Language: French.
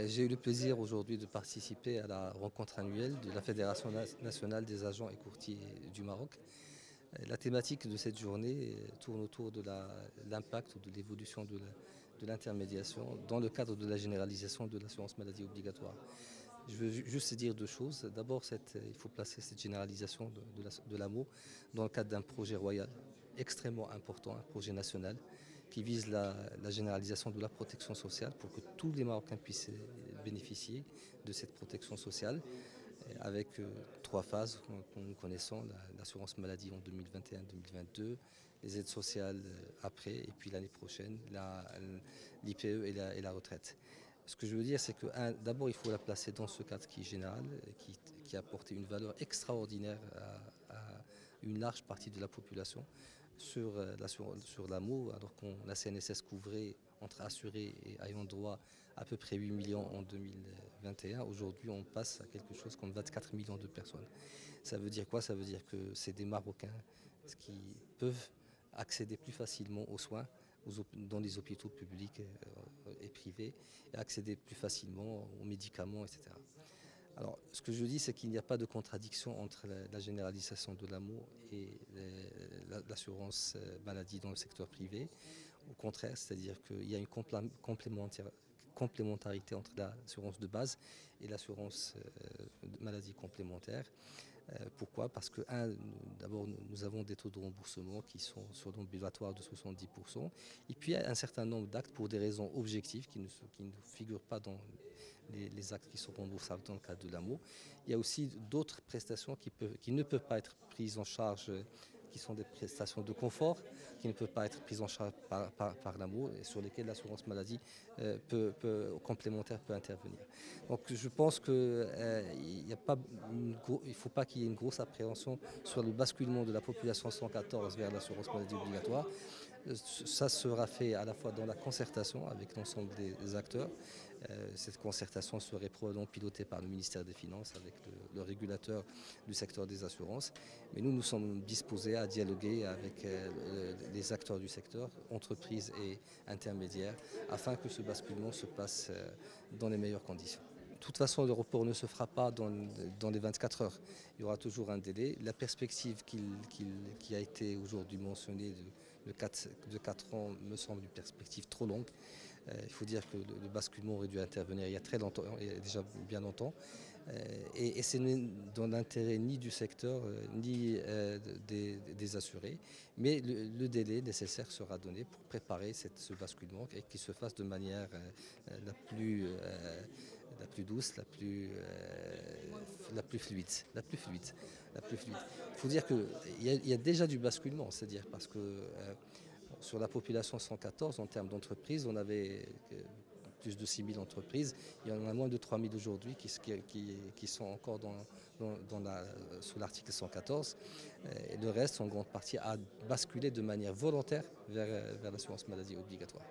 J'ai eu le plaisir aujourd'hui de participer à la rencontre annuelle de la Fédération nationale des agents et courtiers du Maroc. La thématique de cette journée tourne autour de l'impact ou de l'évolution de l'intermédiation dans le cadre de la généralisation de l'assurance maladie obligatoire. Je veux juste dire deux choses. D'abord, il faut placer cette généralisation de l'AMO dans le cadre d'un projet royal extrêmement important, un projet national qui vise la généralisation de la protection sociale pour que tous les Marocains puissent bénéficier de cette protection sociale avec trois phases que nous connaissons, l'assurance maladie en 2021-2022, les aides sociales après et puis l'année prochaine, l'IPE et la retraite. Ce que je veux dire, c'est que d'abord, il faut la placer dans ce cadre qui est général, qui a apporté une valeur extraordinaire à une large partie de la population sur l'AMO, alors que la CNSS couvrait entre assurés et ayant droit à peu près 8 millions en 2021. Aujourd'hui, on passe à quelque chose comme 24 millions de personnes. Ça veut dire quoi? Ça veut dire que c'est des Marocains qui peuvent accéder plus facilement aux soins dans les hôpitaux publics et privés, et accéder plus facilement aux médicaments, etc. Alors, ce que je dis, c'est qu'il n'y a pas de contradiction entre la généralisation de l'AMO et l'assurance maladie dans le secteur privé. Au contraire, c'est-à-dire qu'il y a une complémentarité entre l'assurance de base et l'assurance maladie complémentaire. Pourquoi? Parce que, d'abord, nous avons des taux de remboursement qui sont sur l'ambulatoire de 70%. Et puis, il y a un certain nombre d'actes pour des raisons objectives qui ne figurent pas dans les actes qui sont remboursables dans le cadre de l'AMO. Il y a aussi d'autres prestations qui ne peuvent pas être prises en charge, qui sont des prestations de confort, qui ne peuvent pas être prises en charge par l'AMO et sur lesquelles l'assurance maladie complémentaire peut intervenir. Donc je pense qu'il ne faut pas qu'il y ait une grosse appréhension sur le basculement de la population 114 vers l'assurance maladie obligatoire. Ça sera fait à la fois dans la concertation avec l'ensemble des acteurs. Cette concertation serait probablement pilotée par le ministère des Finances avec le régulateur du secteur des assurances. Mais nous sommes disposés à dialoguer avec les acteurs du secteur, entreprises et intermédiaires, afin que ce basculement se passe dans les meilleures conditions. De toute façon, le report ne se fera pas dans les 24 heures. Il y aura toujours un délai. La perspective qui a été aujourd'hui mentionnée de 4 ans me semble une perspective trop longue. Il faut dire que le basculement aurait dû intervenir il y a très longtemps, il y a déjà bien longtemps. Et c'est dans l'intérêt ni du secteur, ni des assurés. Mais le délai nécessaire sera donné pour préparer ce basculement et qu'il se fasse de manière la plus douce, la plus fluide. Il faut dire qu'il y a déjà du basculement, c'est-à-dire parce que sur la population 114, en termes d'entreprises, on avait plus de 6 000 entreprises. Il y en a moins de 3 000 aujourd'hui qui sont encore sous l'article 114. Et le reste, en grande partie, a basculé de manière volontaire vers l'assurance maladie obligatoire.